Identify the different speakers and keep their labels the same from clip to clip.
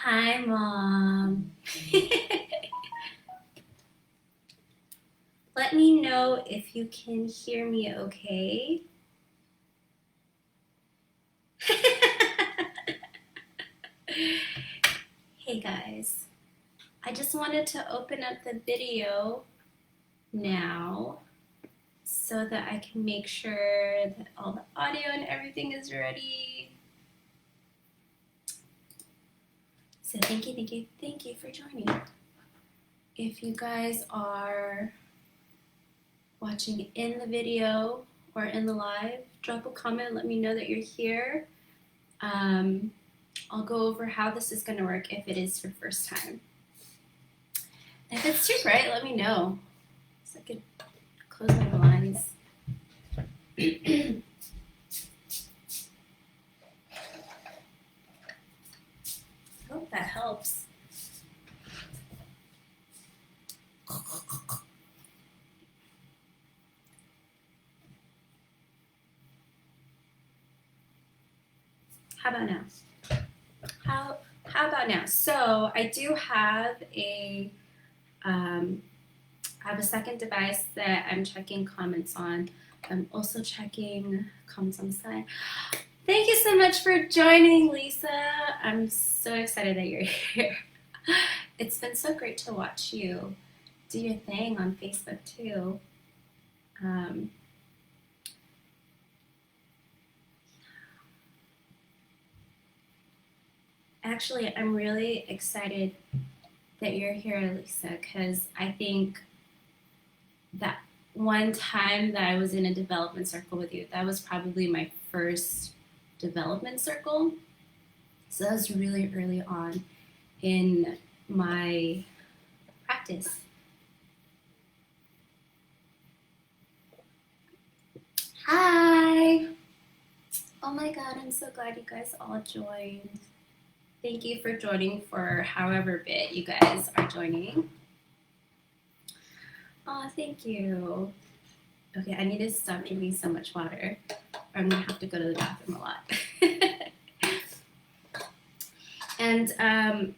Speaker 1: Hi, Mom. Let me know if you can hear me okay. Hey guys, I just wanted to open up the video now so that I can make sure that all the audio and everything is ready. So thank you for joining. If you guys are watching in the video or in the live, drop a comment, let me know that you're here. I'll go over how this is going to work if it is your first time. If it's too bright, let me know so I could close my blinds. I hope that helps. How about now? How about now? So I do have I have a second device that I'm checking comments on. I'm also checking comments on the side. Thank you so much for joining, Lisa. I'm so excited that you're here. It's been so great to watch you do your thing on Facebook too. Actually, I'm really excited that you're here, Lisa, because I think that one time that I was in a development circle with you, that was probably my first development circle. So that was really early on in my practice. Hi! Oh my God, I'm so glad you guys all joined. Thank you for joining for however bit you guys are joining. Oh, thank you. Okay, I need to stop drinking so much water. I'm gonna have to go to the bathroom a lot. And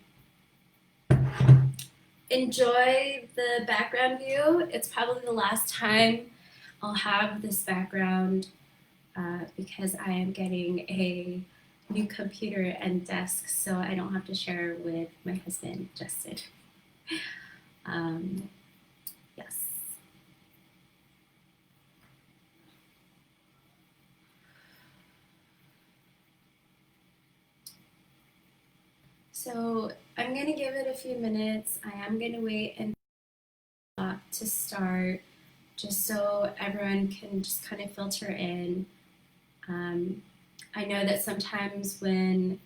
Speaker 1: enjoy the background view. It's probably the last time I'll have this background because I am getting a new computer and desk, so I don't have to share with my husband, Justin. Yes. So I'm gonna give it a few minutes. I am gonna wait and to start just so everyone can just kind of filter in. I know that sometimes when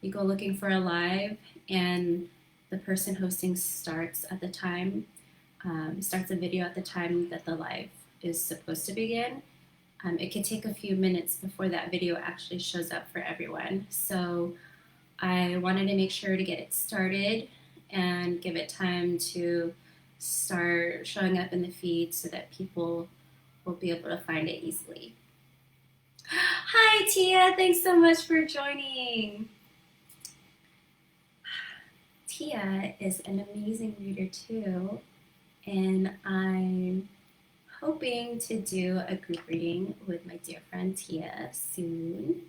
Speaker 1: you go looking for a live and the person hosting starts at the time, starts a video at the time that the live is supposed to begin, it could take a few minutes before that video actually shows up for everyone. So I wanted to make sure to get it started and give it time to start showing up in the feed so that people will be able to find it easily. Hi Tia, thanks so much for joining. Tia is an amazing reader too, and I'm hoping to do a group reading with my dear friend Tia soon.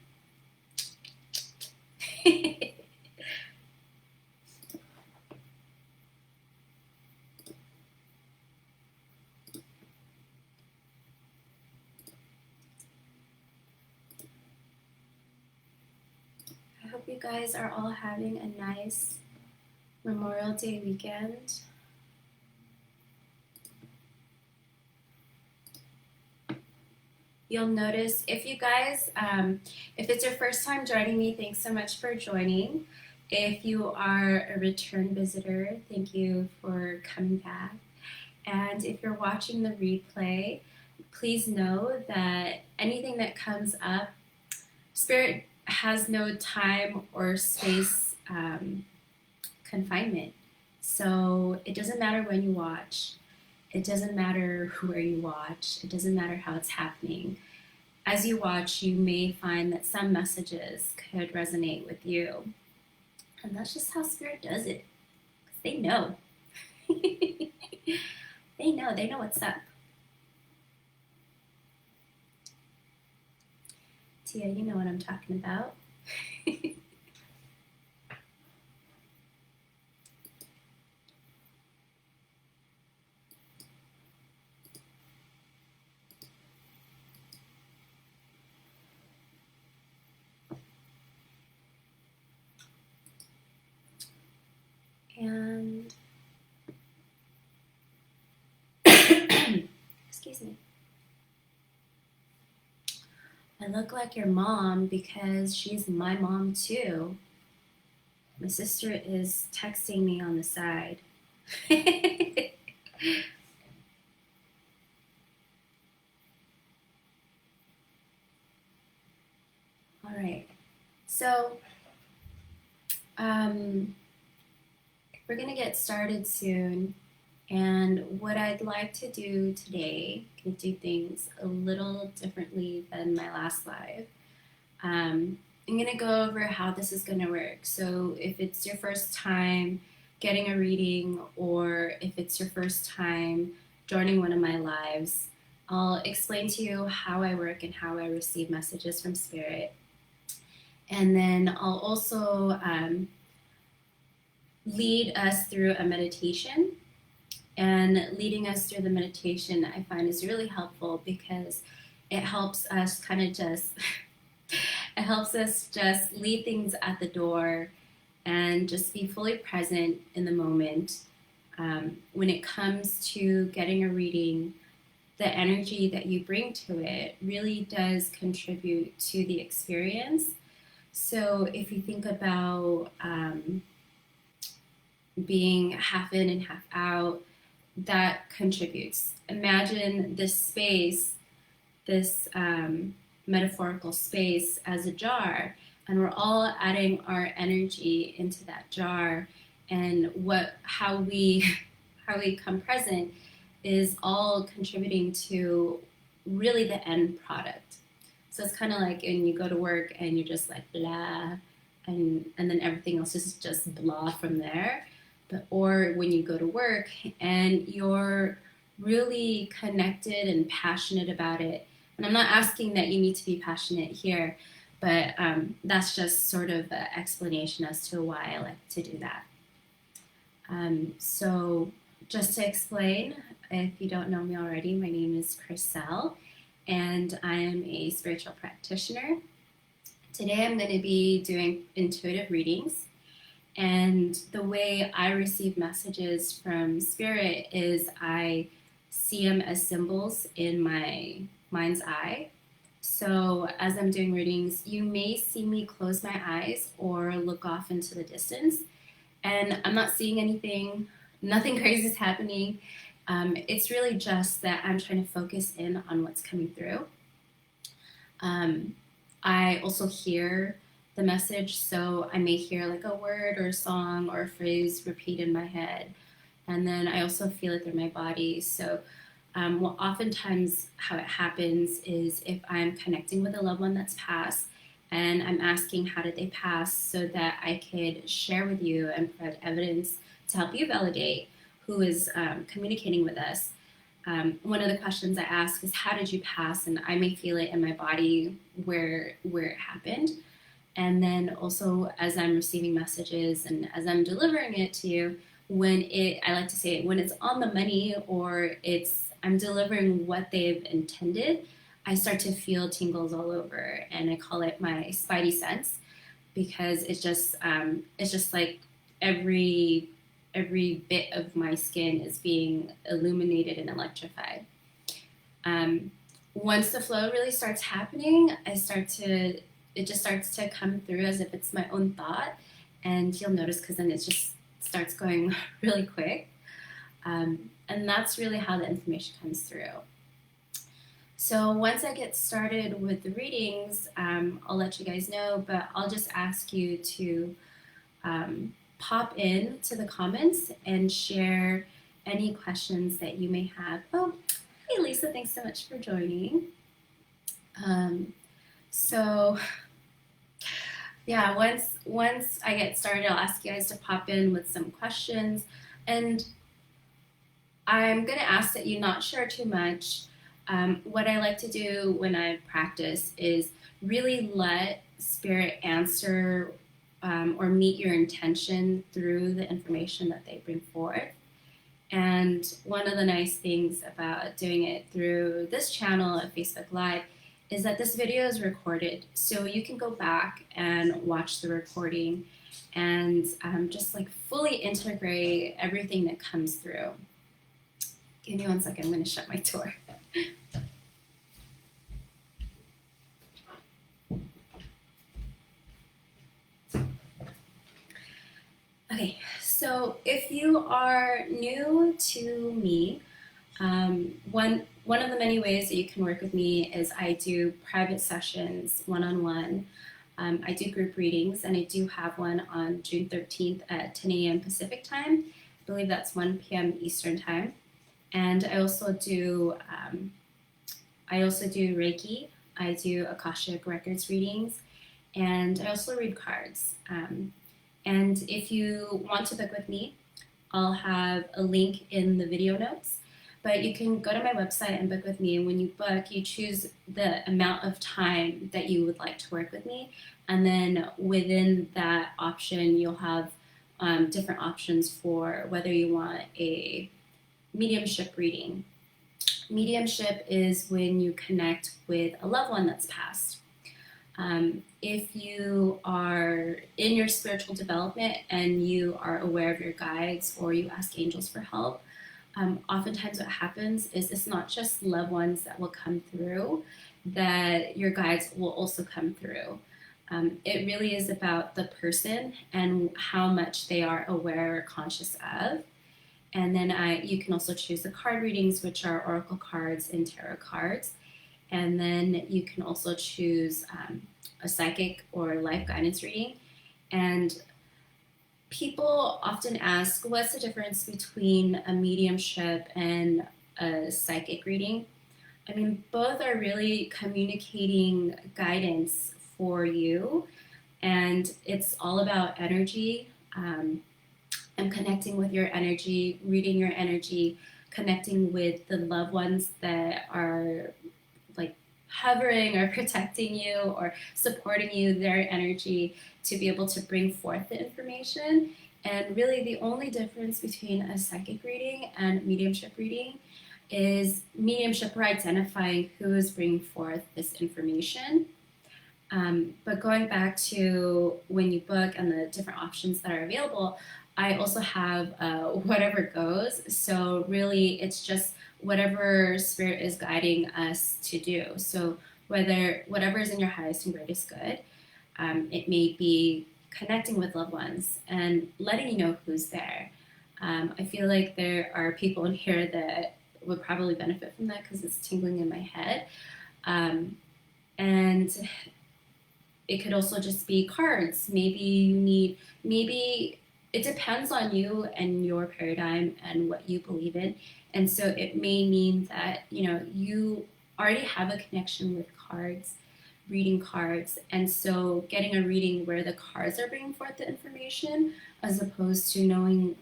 Speaker 1: I hope you guys are all having a nice Memorial Day weekend. You'll notice if you guys, if it's your first time joining me, thanks so much for joining. If you are a return visitor, thank you for coming back. And if you're watching the replay, please know that anything that comes up, Spirit has no time or space confinement. So it doesn't matter when you watch. It doesn't matter where you watch. It doesn't matter how it's happening. As you watch, you may find that some messages could resonate with you. And that's just how Spirit does it. They know. They know what's up. Tia, you know what I'm talking about. And excuse me. I look like your mom because she's my mom too. My sister is texting me on the side. All right. So, we're going to get started soon. And what I'd like to do today, can do things a little differently than my last live. I'm going to go over how this is going to work. So if it's your first time getting a reading, or if it's your first time joining one of my lives, I'll explain to you how I work and how I receive messages from Spirit. And then I'll also lead us through a meditation. And leading us through the meditation, I find, is really helpful because it helps us kind of just it helps us just leave things at the door and just be fully present in the moment. When it comes to getting a reading, the energy that you bring to it really does contribute to the experience. So if you think about being half in and half out, that contributes. Imagine this space, this metaphorical space, as a jar, and we're all adding our energy into that jar. And how we come present is all contributing to really the end product. So it's kind of like when you go to work and you're just like blah, and then everything else is just blah from there. Or when you go to work and you're really connected and passionate about it. And I'm not asking that you need to be passionate here, but that's just sort of an explanation as to why I like to do that. So just to explain, if you don't know me already, my name is Krisell, and I am a spiritual practitioner. Today I'm going to be doing intuitive readings. And the way I receive messages from Spirit is I see them as symbols in my mind's eye. So as I'm doing readings, you may see me close my eyes or look off into the distance. And I'm not seeing anything, nothing crazy is happening. It's really just that I'm trying to focus in on what's coming through. I also hear the message, so I may hear like a word or a song or a phrase repeat in my head, and then I also feel it through my body. So oftentimes how it happens is if I'm connecting with a loved one that's passed and I'm asking how did they pass, so that I could share with you and provide evidence to help you validate who is communicating with us. One of the questions I ask is, how did you pass? And I may feel it in my body where it happened. And then also as I'm receiving messages and as I'm delivering it to you, I like to say when it's on the money, or I'm delivering what they've intended, I start to feel tingles all over, and I call it my spidey sense, because it's just like every bit of my skin is being illuminated and electrified. Once the flow really starts happening, it just starts to come through as if it's my own thought, and you'll notice because then it just starts going really quick. And that's really how the information comes through. So once I get started with the readings, I'll let you guys know, but I'll just ask you to pop in to the comments and share any questions that you may have. Oh, hey Lisa, thanks so much for joining. So Yeah, once I get started, I'll ask you guys to pop in with some questions, and I'm gonna ask that you not share too much. What I like to do when I practice is really let spirit answer or meet your intention through the information that they bring forth. And one of the nice things about doing it through this channel at Facebook Live is that this video is recorded. So you can go back and watch the recording and just like fully integrate everything that comes through. Give me one second, I'm going to shut my door. Okay, so if you are new to me, one of the many ways that you can work with me is I do private sessions one-on-one. I do group readings, and I do have one on June 13th at 10 a.m. Pacific time. I believe that's 1 p.m. Eastern time. And I also do Reiki. I do Akashic Records readings, and I also read cards. And if you want to book with me, I'll have a link in the video notes. But you can go to my website and book with me. And when you book, you choose the amount of time that you would like to work with me. And then within that option, you'll have different options for whether you want a mediumship reading. Mediumship is when you connect with a loved one that's passed. If you are in your spiritual development and you are aware of your guides or you ask angels for help, oftentimes what happens is it's not just loved ones that will come through, that your guides will also come through. It really is about the person and how much they are aware or conscious of. And then you can also choose the card readings, which are oracle cards and tarot cards. And then you can also choose a psychic or life guidance reading. And people often ask, what's the difference between a mediumship and a psychic reading? I mean, both are really communicating guidance for you, and it's all about energy. I'm connecting with your energy, reading your energy, connecting with the loved ones that are like hovering or protecting you or supporting you, their energy to be able to bring forth the information. And really the only difference between a psychic reading and mediumship reading is mediumship, we're identifying who is bringing forth this information. But going back to when you book and the different options that are available, I also have whatever goes. So really it's just whatever spirit is guiding us to do. So whatever is in your highest and greatest good, it may be connecting with loved ones and letting you know who's there. I feel like there are people in here that would probably benefit from that because it's tingling in my head. And it could also just be cards. Maybe it depends on you and your paradigm and what you believe in. And so it may mean that, you already have a connection with cards, reading cards. And so getting a reading where the cards are bringing forth the information as opposed to knowing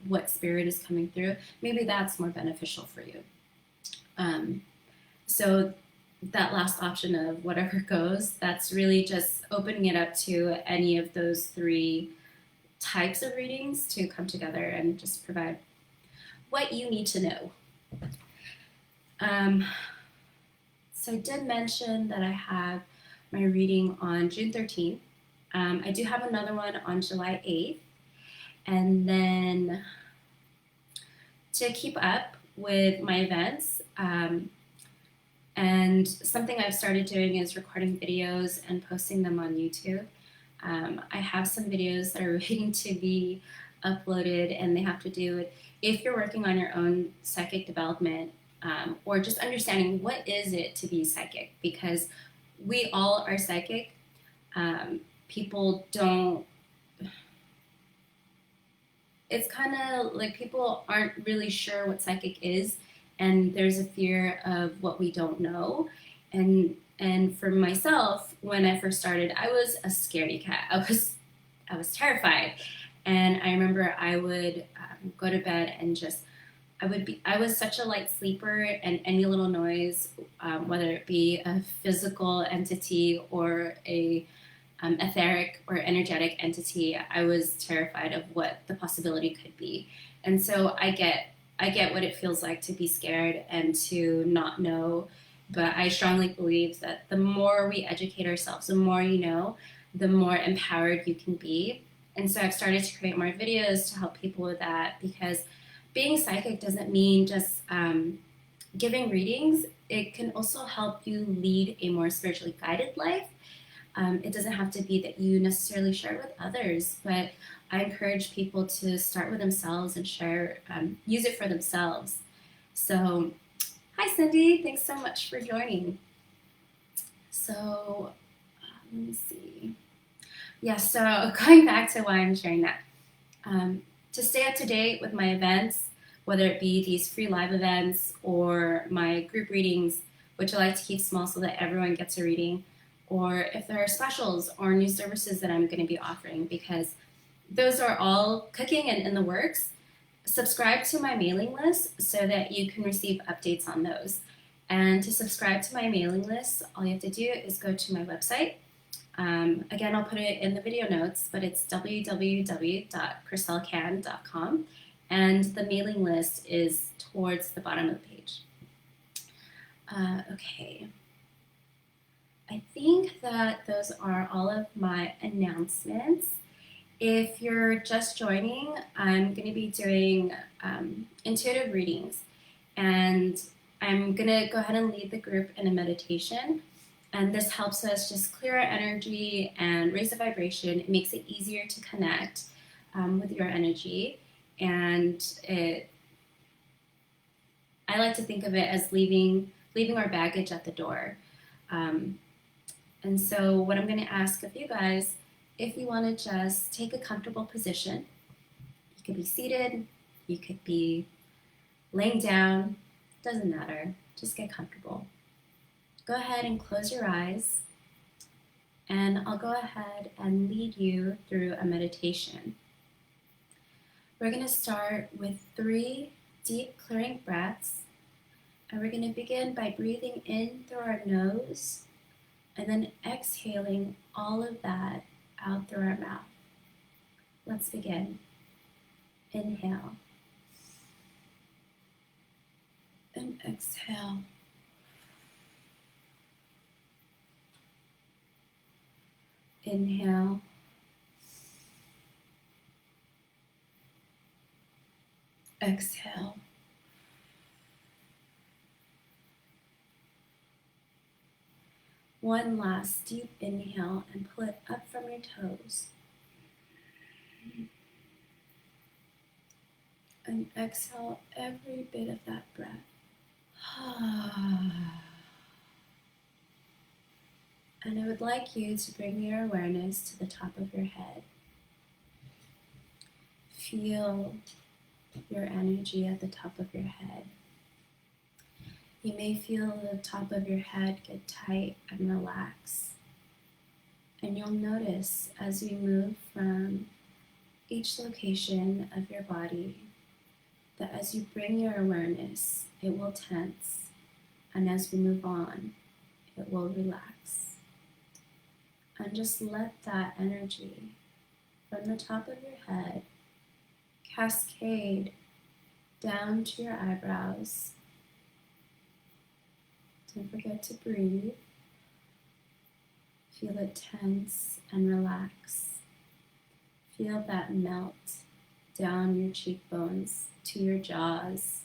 Speaker 1: what spirit is coming through, maybe that's more beneficial for you. So that last option of whatever goes, that's really just opening it up to any of those three types of readings to come together and just provide what you need to know. So I did mention that I have my reading on June 13th. I do have another one on July 8th. And then to keep up with my events, and something I've started doing is recording videos and posting them on YouTube. I have some videos that are waiting to be uploaded, and they have to do with if you're working on your own psychic development, or just understanding what is it to be psychic, because we all are psychic. People don't, it's kind of like people aren't really sure what psychic is, and there's a fear of what we don't know. And And for myself, when I first started, I was a scaredy cat. I was terrified. And I remember I would go to bed and just I was such a light sleeper, and any little noise, whether it be a physical entity or a etheric or energetic entity, I was terrified of what the possibility could be. And so I get what it feels like to be scared and to not know. But I strongly believe that the more we educate ourselves, the more you know, the more empowered you can be. And so I've started to create more videos to help people with that, because being psychic doesn't mean just giving readings. It can also help you lead a more spiritually guided life. It doesn't have to be that you necessarily share it with others, but I encourage people to start with themselves and share, use it for themselves. So, hi Cindy, thanks so much for joining. So, let me see. Yeah, so going back to why I'm sharing that. To stay up to date with my events, whether it be these free live events or my group readings, which I like to keep small so that everyone gets a reading, or if there are specials or new services that I'm going to be offering, because those are all cooking and in the works. Subscribe to my mailing list so that you can receive updates on those. And to subscribe to my mailing list, all you have to do is go to my website. Again, I'll put it in the video notes, but it's www.krisellcan.com, and the mailing list is towards the bottom of the page. Okay. I think that those are all of my announcements. If you're just joining, I'm going to be doing intuitive readings, and I'm going to go ahead and lead the group in a meditation. And this helps us just clear our energy and raise the vibration. It makes it easier to connect with your energy. And I like to think of it as leaving our baggage at the door. And so what I'm going to ask of you guys, if you want to just take a comfortable position, you could be seated, you could be laying down, doesn't matter, just get comfortable. Go ahead and close your eyes, and I'll go ahead and lead you through a meditation. We're going to start with 3 deep clearing breaths, and we're going to begin by breathing in through our nose and then exhaling all of that out through our mouth. Let's begin. Inhale and exhale. Inhale exhale. One last deep inhale and pull it up from your toes. And exhale every bit of that breath. And I would like you to bring your awareness to the top of your head. Feel your energy at the top of your head. You may feel the top of your head get tight and relax. And you'll notice as you move from each location of your body that as you bring your awareness, it will tense. And as we move on, it will relax. And just let that energy from the top of your head cascade down to your eyebrows. Don't forget to breathe. Feel it tense and relax. Feel that melt down your cheekbones to your jaws.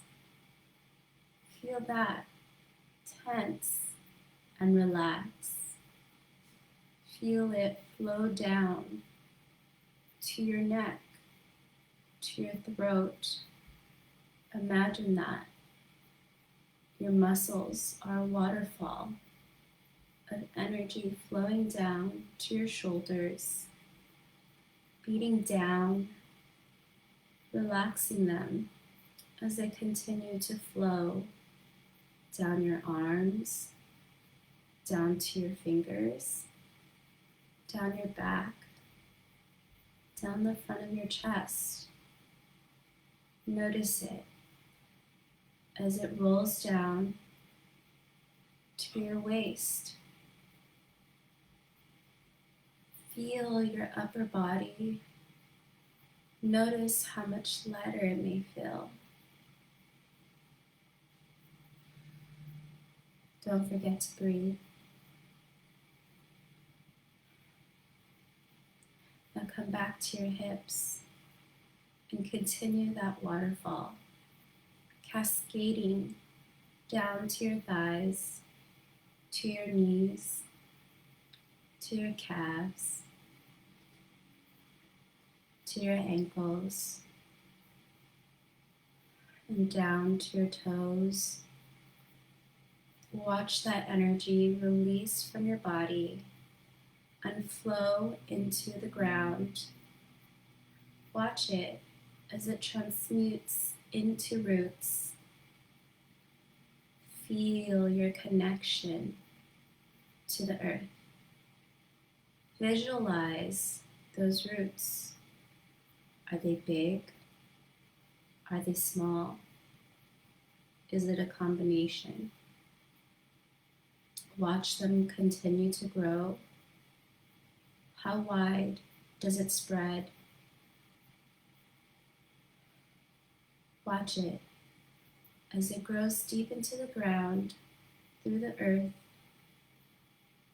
Speaker 1: Feel that tense and relax. Feel it flow down to your neck, to your throat. Imagine that your muscles are a waterfall of energy flowing down to your shoulders, beating down, relaxing them as they continue to flow down your arms, down to your fingers, down your back, down the front of your chest. Notice it as it rolls down to your waist. Feel your upper body. Notice how much lighter it may feel. Don't forget to breathe. Now come back to your hips and continue that waterfall, cascading down to your thighs, to your knees, to your calves, to your ankles, and down to your toes. Watch that energy release from your body and flow into the ground. Watch it as it transmutes into roots. Feel your connection to the earth. Visualize those roots. Are they big? Are they small? Is it a combination? Watch them continue to grow. How wide does it spread? Watch it as it grows deep into the ground, through the earth,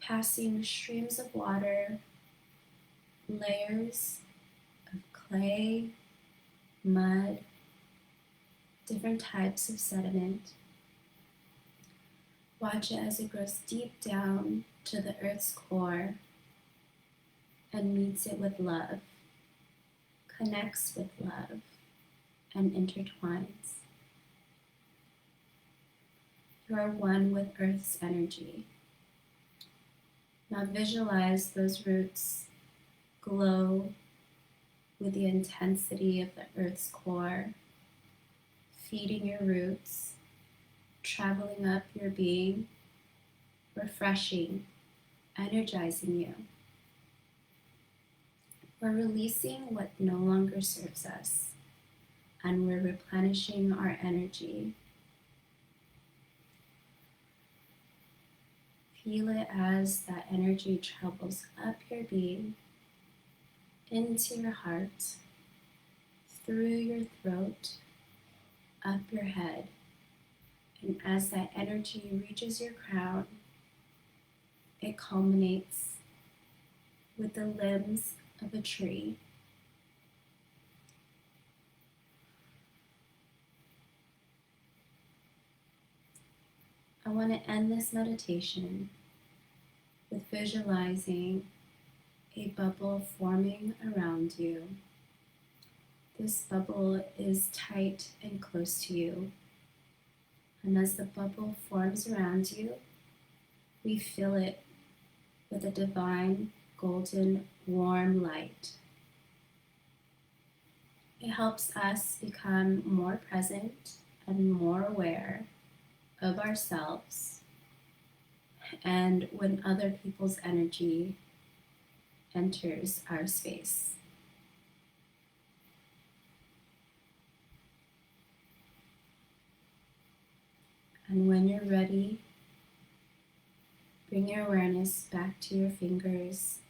Speaker 1: passing streams of water, layers of clay, mud, different types of sediment. Watch it as it grows deep down to the earth's core and meets it with love, connects with love, and intertwines. You are one with Earth's energy. Now visualize those roots glow with the intensity of the Earth's core, feeding your roots, traveling up your being, refreshing, energizing you. We're releasing what no longer serves us, and we're replenishing our energy. Feel it as that energy travels up your being, into your heart, through your throat, up your head. And as that energy reaches your crown, it culminates with the limbs of a tree. I want to end this meditation with visualizing a bubble forming around you. This bubble is tight and close to you. And as the bubble forms around you, we fill it with a divine, golden, warm light. It helps us become more present and more aware of ourselves and when other people's energy enters our space. And when you're ready, bring your awareness back to your fingers,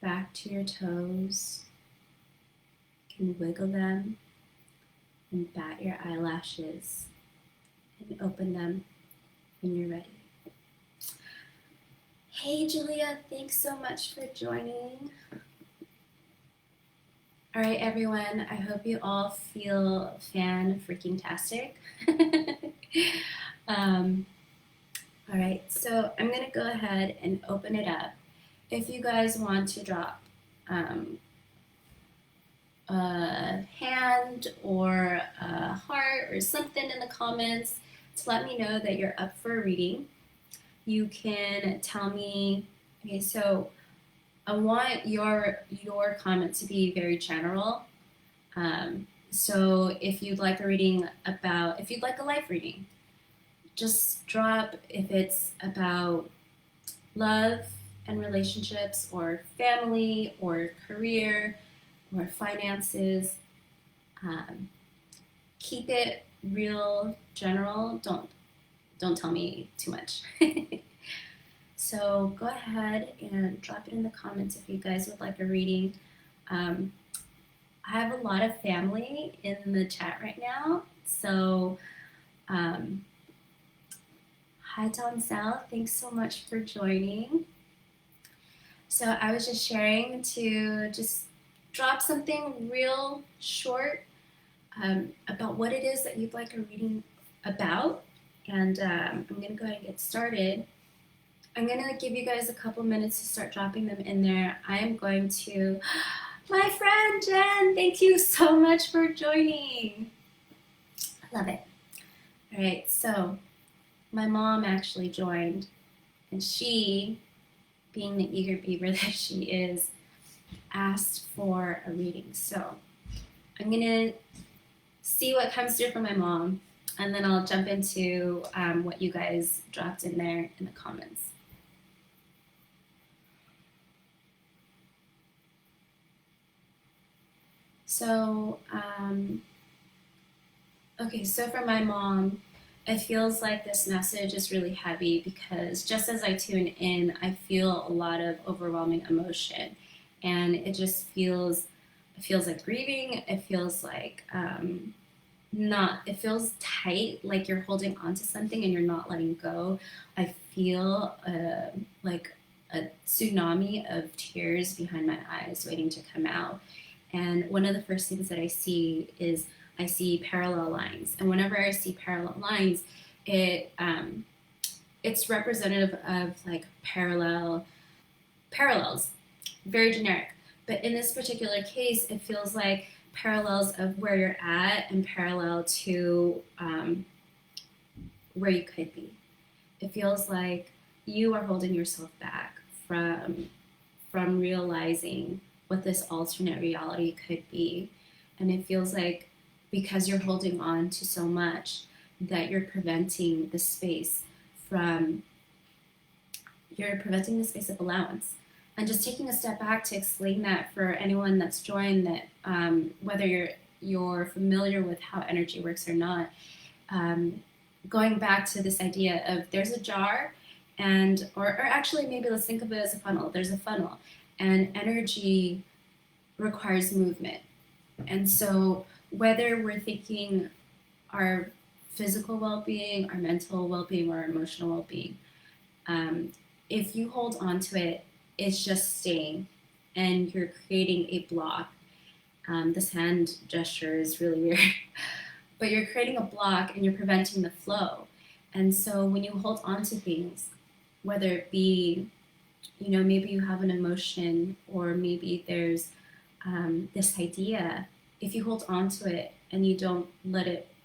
Speaker 1: back to your toes. You can wiggle them and bat your eyelashes and open them when you're ready. Hey Julia, thanks so much for joining. All right, everyone, I hope you all feel fan-freaking-tastic. All right, so I'm gonna go ahead and open it up. If you guys want to drop a hand or a heart or something in the comments to let me know that you're up for a reading, you can tell me, okay, so I want your comment to be very general. So if you'd like a reading if you'd like a life reading, just drop if it's about love and relationships, or family, or career, or finances. Um, Keep it real general. Don't tell me too much. So go ahead and drop it in the comments if you guys would like a reading. Um, I have a lot of family in the chat right now, so um, hi Don Sal, thanks so much for joining. So I was just sharing to just drop something real short about what it is that you'd like a reading about, and I'm going to go ahead and get started. I'm going to give you guys a couple minutes to start dropping them in there. I am going to, my friend Jen, thank you so much for joining. I love it. All right, so my mom actually joined, and she, being the eager beaver that she is, asked for a reading. So I'm going to see what comes through from my mom, and then I'll jump into what you guys dropped in there in the comments. So, okay, so for my mom, it feels like this message is really heavy because just as I tune in, I feel a lot of overwhelming emotion, and it just feels like grieving. It feels like it feels tight, like you're holding on to something and you're not letting go. I feel like a tsunami of tears behind my eyes waiting to come out. And one of the first things that I see is I see parallel lines. And whenever I see parallel lines, it's representative of like parallels, very generic. But in this particular case, it feels like parallels of where you're at and parallel to where you could be. It feels like you are holding yourself back from realizing what this alternate reality could be. And it feels like because you're holding on to so much that you're preventing the space of allowance. And just taking a step back to explain that for anyone that's joined, that whether you're familiar with how energy works or not, going back to this idea of there's a jar, and or actually maybe let's think of it as a funnel. There's a funnel, and energy requires movement. And so whether we're thinking our physical well-being, our mental well-being, or our emotional well-being, if you hold on to it, it's just staying, and you're creating a block. This hand gesture is really weird, but you're creating a block and you're preventing the flow. And so when you hold on to things, whether it be, maybe you have an emotion, or maybe there's this idea, if you hold on to it and you don't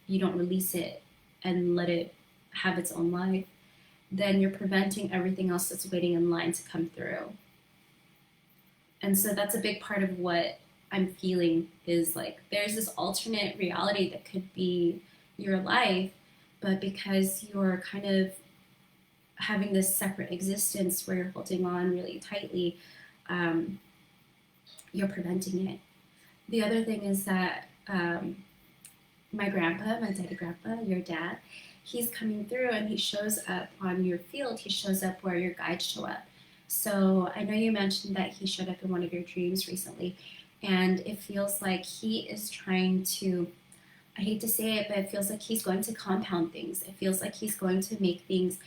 Speaker 1: release it and let it have its own life, then you're preventing everything else that's waiting in line to come through. And so that's a big part of what I'm feeling, is like there's this alternate reality that could be your life, but because you're kind of having this separate existence where you're holding on really tightly, you're preventing it. The other thing is that my daddy grandpa, your dad, he's coming through and he shows up on your field. He shows up where your guides show up. So I know you mentioned that he showed up in one of your dreams recently, and it feels like he is trying to, I hate to say it, but it feels like he's going to compound things. It feels like he's going to make things,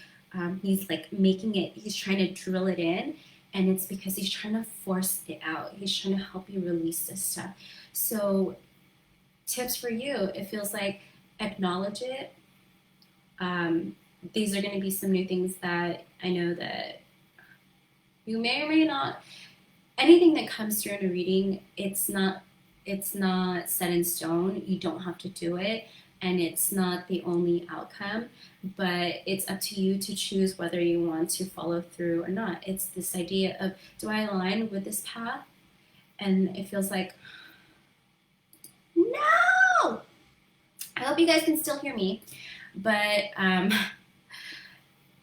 Speaker 1: he's trying to drill it in, and it's because he's trying to force it out. He's trying to help you release this stuff. So tips for you, it feels like acknowledge it. These are going to be some new things that I know that you may or may not. Anything that comes through in a reading, it's not set in stone. You don't have to do it, and it's not the only outcome, but it's up to you to choose whether you want to follow through or not. It's this idea of, do I align with this path? And it feels like, no! I hope you guys can still hear me, but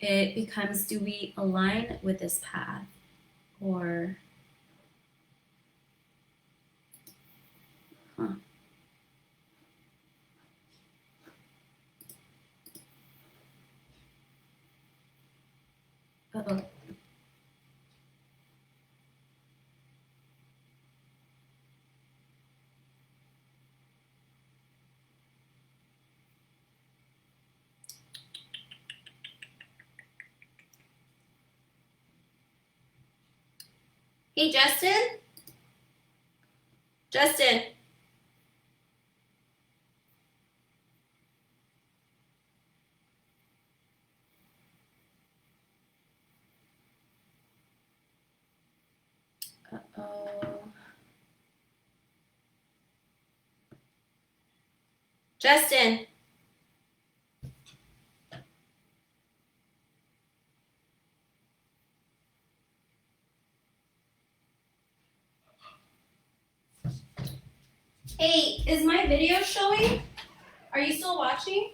Speaker 1: it becomes, do we align with this path? Or, huh. Uh-oh. Hey, Justin? Justin? Uh-oh. Justin? Hey, is my video showing? Are you still watching?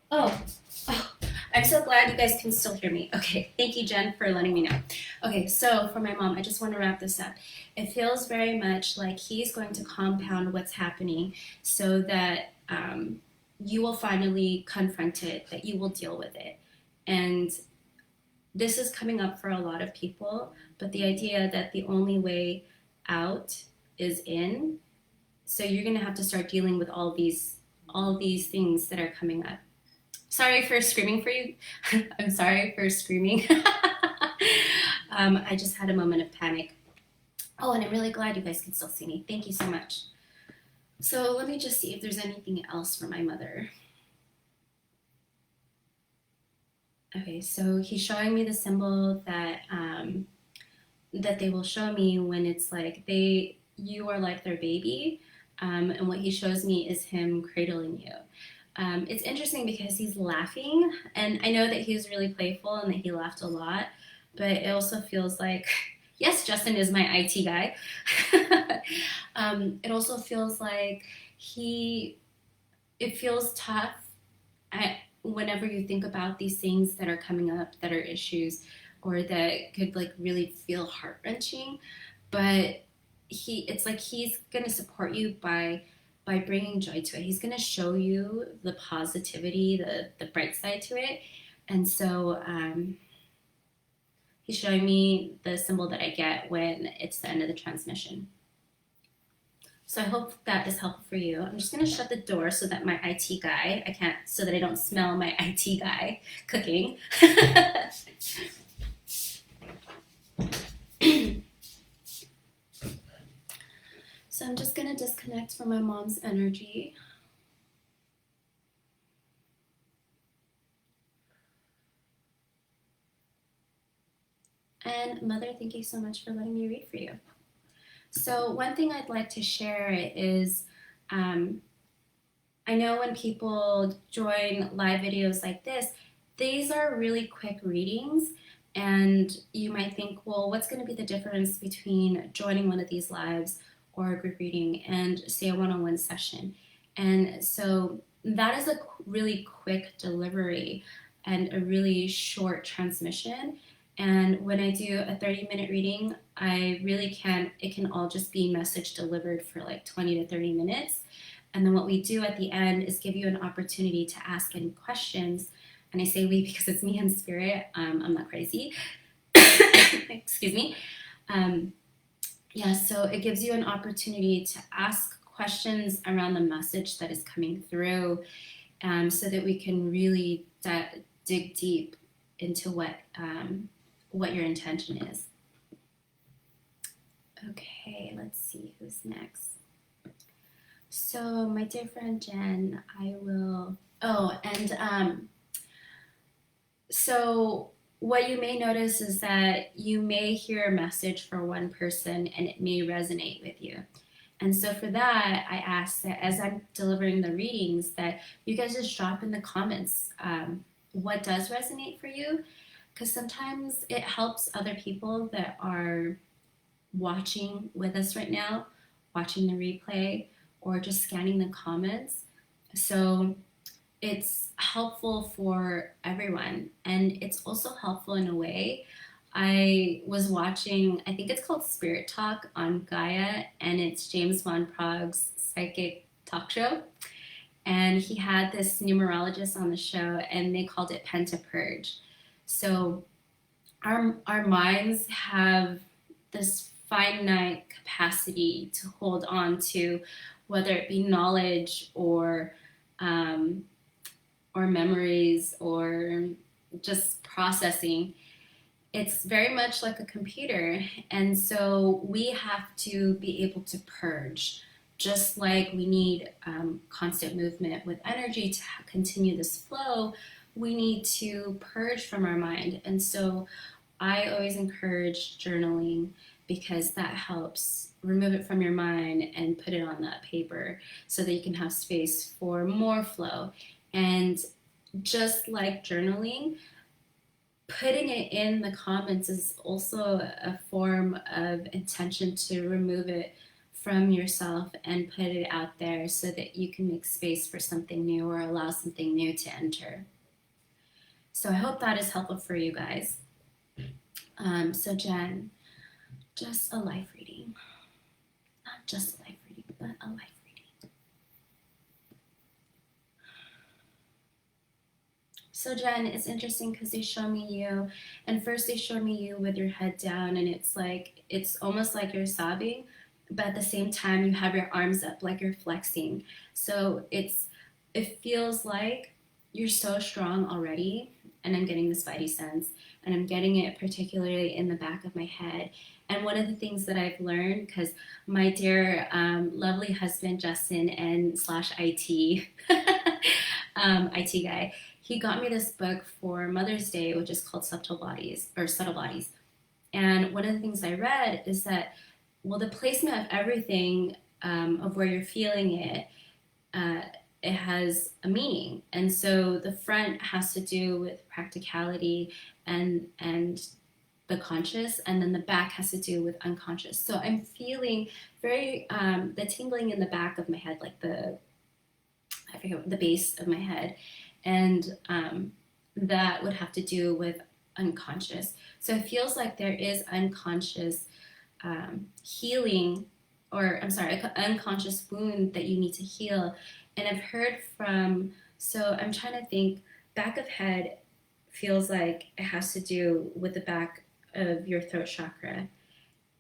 Speaker 1: Oh, oh, I'm so glad you guys can still hear me. Okay, thank you, Jen, for letting me know. Okay, so for my mom, I just want to wrap this up. It feels very much like he's going to compound what's happening so that you will finally confront it, that you will deal with it. And this is coming up for a lot of people, but the idea that the only way out is in, so you're going to have to start dealing with all these things that are coming up. Sorry for screaming for you. I'm sorry for screaming. I just had a moment of panic. Oh, and I'm really glad you guys can still see me. Thank you so much. So let me just see if there's anything else for my mother. Okay, so he's showing me the symbol that that they will show me when it's like you are like their baby, and what he shows me is him cradling you. It's interesting because he's laughing, and I know that he was really playful and that he laughed a lot, but it also feels like, yes, Justin is my IT guy. It also feels like it feels tough whenever you think about these things that are coming up that are issues or that could like really feel heart wrenching, but it's like he's gonna support you by bringing joy to it. He's gonna show you the positivity, the bright side to it, and so he's showing me the symbol that I get when it's the end of the transmission. So I hope that is helpful for you. I'm just gonna shut the door so that my IT guy, so that I don't smell my IT guy cooking. So I'm just gonna disconnect from my mom's energy. And Mother, thank you so much for letting me read for you. So one thing I'd like to share is I know when people join live videos like this, these are really quick readings, and you might think, well, what's going to be the difference between joining one of these lives or a group reading and say a one-on-one session? And so that is a really quick delivery and a really short transmission. And when I do a 30-minute reading, it can all just be message delivered for like 20 to 30 minutes. And then what we do at the end is give you an opportunity to ask any questions. And I say we because it's me in spirit. I'm not crazy. Excuse me. So it gives you an opportunity to ask questions around the message that is coming through, so that we can really dig deep into what your intention is. Okay, let's see who's next. So my dear friend Jen, so what you may notice is that you may hear a message for one person and it may resonate with you. And so for that, I ask that as I'm delivering the readings that you guys just drop in the comments what does resonate for you, because sometimes it helps other people that are watching with us right now, watching the replay, or just scanning the comments. So it's helpful for everyone, and it's also helpful in a way. I was watching, I think it's called Spirit Talk on Gaia, and it's James Van Prague's psychic talk show. And he had this numerologist on the show, and they called it Pen to Purge. So our minds have this finite capacity to hold on to, whether it be knowledge um, or memories or just processing. It's very much like a computer, and so we have to be able to purge. Just like we need constant movement with energy to continue this flow, we need to purge from our mind. And so I always encourage journaling because that helps remove it from your mind and put it on that paper so that you can have space for more flow. And just like journaling, putting it in the comments is also a form of intention to remove it from yourself and put it out there so that you can make space for something new or allow something new to enter. So I hope that is helpful for you guys. So Jen, just a life reading. Not just a life reading, but a life reading. So Jen, it's interesting because they show me you, and first they show me you with your head down, and it's almost like you're sobbing, but at the same time you have your arms up like you're flexing. So it feels like you're so strong already, and I'm getting this spidey sense, and I'm getting it particularly in the back of my head. And one of the things that I've learned, because my dear lovely husband Justin and slash IT IT guy, he got me this book for Mother's Day, which is called Subtle Bodies or Subtle Bodies. And one of the things I read is that, well, the placement of everything, of where you're feeling it, it has a meaning. And so the front has to do with practicality and the conscious, and then the back has to do with unconscious. So I'm feeling very the tingling in the back of my head, like I forget the base of my head, and that would have to do with unconscious. So it feels like there is unconscious healing, or I'm sorry, an unconscious wound that you need to heal. And I've heard from, so I'm trying to think, back of head feels like it has to do with the back of your throat chakra.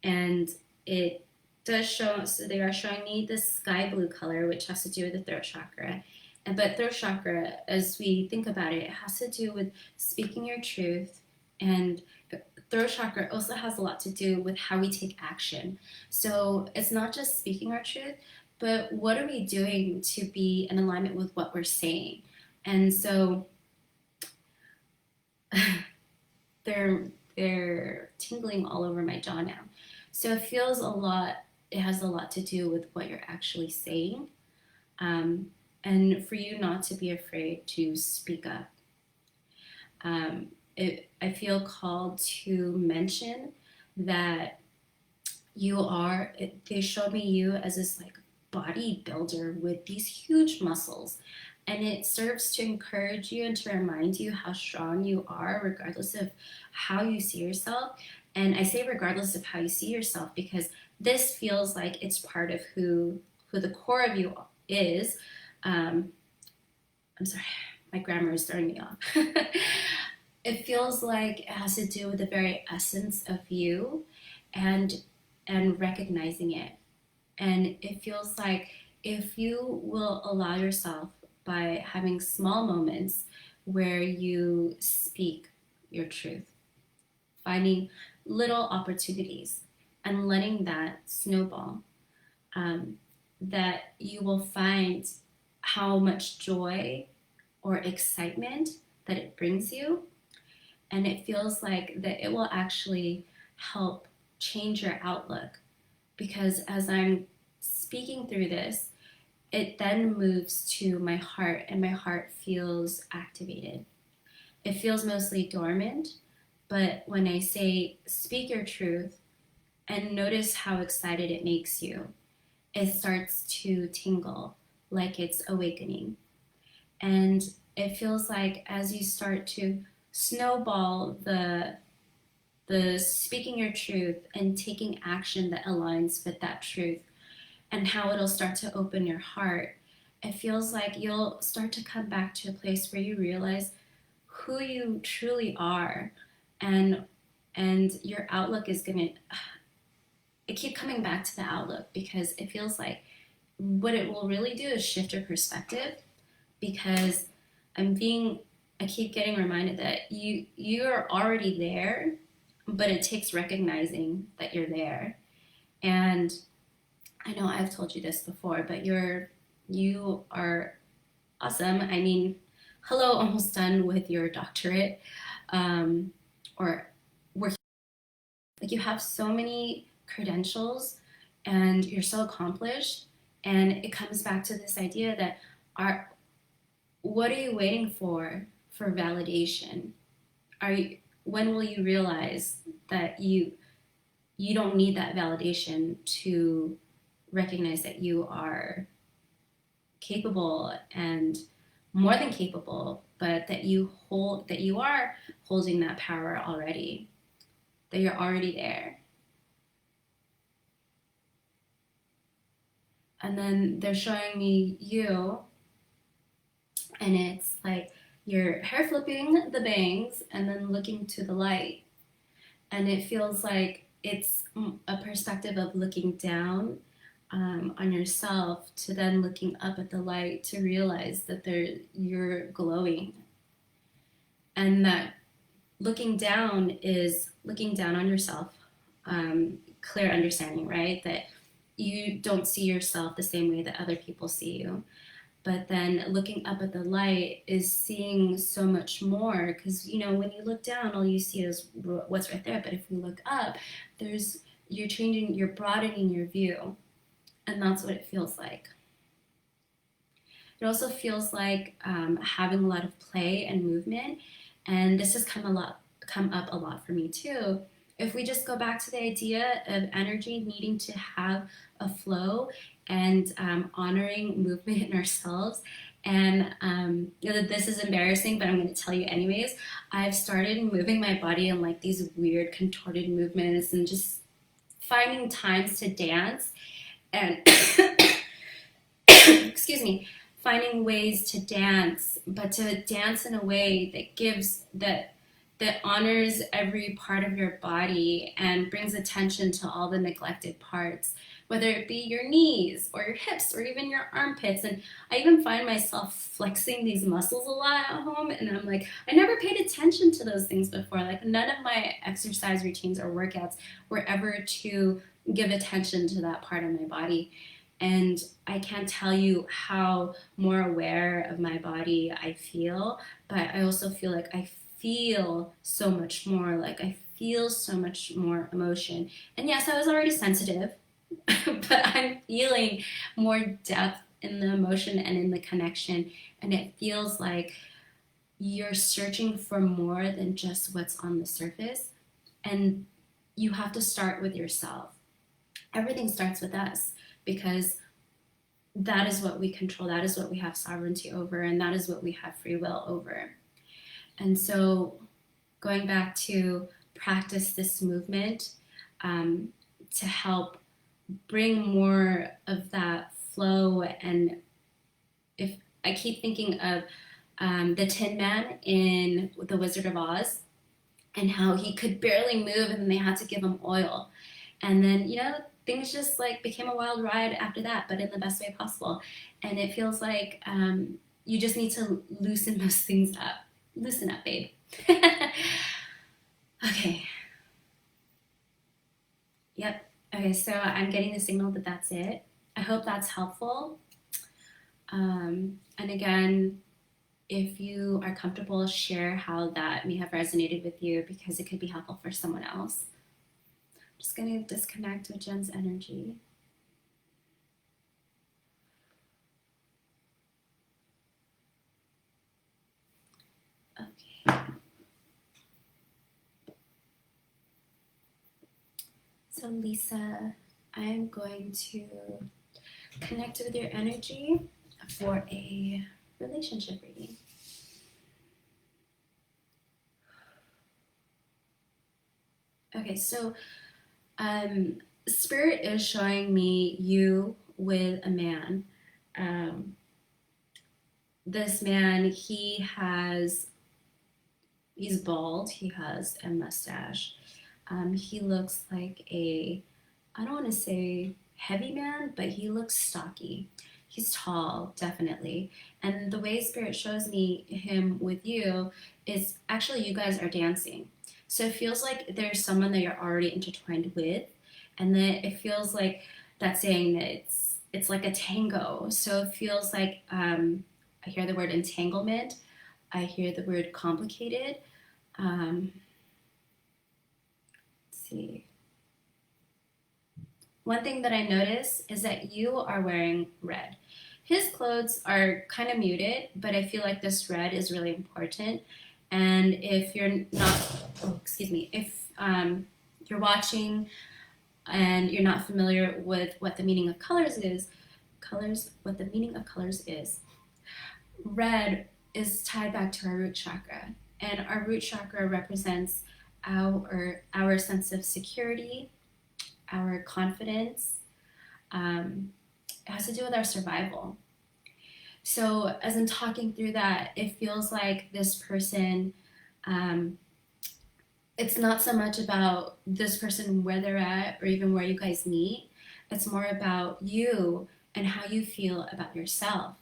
Speaker 1: And it does show, so they are showing me the sky blue color, which has to do with the throat chakra. But throat chakra, as we think about it, it has to do with speaking your truth. And throat chakra also has a lot to do with how we take action. So it's not just speaking our truth, but what are we doing to be in alignment with what we're saying? And so they're tingling all over my jaw now. So it feels a lot, it has a lot to do with what you're actually saying. And for you not to be afraid to speak up. I feel called to mention that they showed me you as this like bodybuilder with these huge muscles. And it serves to encourage you and to remind you how strong you are, regardless of how you see yourself. And I say regardless of how you see yourself because this feels like it's part of who the core of you is. I'm sorry, my grammar is throwing me off. It feels like it has to do with the very essence of you and recognizing it. And it feels like if you will allow yourself, by having small moments where you speak your truth, finding little opportunities and letting that snowball, that you will find how much joy or excitement that it brings you. And it feels like that it will actually help change your outlook, because as I'm speaking through this, it then moves to my heart, and my heart feels activated. It feels mostly dormant, but when I say speak your truth and notice how excited it makes you, it starts to tingle like it's awakening. And it feels like as you start to snowball the speaking your truth and taking action that aligns with that truth, and how it'll start to open your heart, it feels like you'll start to come back to a place where you realize who you truly are, and your outlook is gonna, I keep coming back to the outlook because it feels like what it will really do is shift your perspective, because I keep getting reminded that you're already there, but it takes recognizing that you're there. And I know I've told you this before, but you are awesome. I mean, hello, almost done with your doctorate, or working. Like, you have so many credentials, and you're so accomplished. And it comes back to this idea that are what are you waiting for validation? When will you realize that you don't need that validation to recognize that you are capable, and more than capable, but that you are holding that power already, that you're already there. And then they're showing me you, and it's like your hair flipping the bangs and then looking to the light. And it feels like it's a perspective of looking down on yourself to then looking up at the light to realize that you're glowing. And that looking down is looking down on yourself, clear understanding, right? That you don't see yourself the same way that other people see you. But then looking up at the light is seeing so much more, because when you look down, all you see is what's right there. But if you look up, you're broadening your view, and that's what it feels like. It also feels like having a lot of play and movement, and this has come up a lot for me too. If we just go back to the idea of energy needing to have a flow, and honoring movement in ourselves. And this is embarrassing, but I'm going to tell you anyways. I've started moving my body in like these weird contorted movements, and just finding times to dance, and excuse me, finding ways to dance, but to dance in a way that honors every part of your body and brings attention to all the neglected parts, whether it be your knees or your hips or even your armpits. And I even find myself flexing these muscles a lot at home, and I'm like, I never paid attention to those things before. Like, none of my exercise routines or workouts were ever to give attention to that part of my body. And I can't tell you how more aware of my body I feel, but I also feel like I feel so much more, like I feel so much more emotion. And yes, I was already sensitive, but I'm feeling more depth in the emotion and in the connection. And it feels like you're searching for more than just what's on the surface. And you have to start with yourself. Everything starts with us, because that is what we control, that is what we have sovereignty over, and that is what we have free will over. And so going back to practice this movement to help bring more of that flow. And if I keep thinking of the Tin Man in The Wizard of Oz, and how he could barely move, and then they had to give him oil. And then, things just like became a wild ride after that, but in the best way possible. And it feels like you just need to loosen those things up. Loosen up, babe. Okay. Yep. Okay, so I'm getting the signal that that's it. I hope that's helpful. And again, if you are comfortable, share how that may have resonated with you, because it could be helpful for someone else. I'm just going to disconnect with Jen's energy. Okay. So Lisa, I'm going to connect with your energy for a relationship reading. Okay, so Spirit is showing me you with a man. Um, this man, he's bald, he has a mustache. He looks like I don't want to say heavy man, but he looks stocky. He's tall, definitely. And the way Spirit shows me him with you is actually you guys are dancing. So it feels like there's someone that you're already intertwined with, and then it feels like that's saying that it's like a tango. So it feels like I hear the word entanglement. I hear the word complicated. Let's see. One thing that I notice is that you are wearing red. His clothes are kind of muted, but I feel like this red is really important. And if you're not, oh, excuse me, if you're watching and you're not familiar with what the meaning of what the meaning of colors is, red is tied back to our root chakra. And our root chakra represents our sense of security, our confidence. It has to do with our survival. So as I'm talking through that, it feels like this person, it's not so much about this person where they're at or even where you guys meet. It's more about you and how you feel about yourself,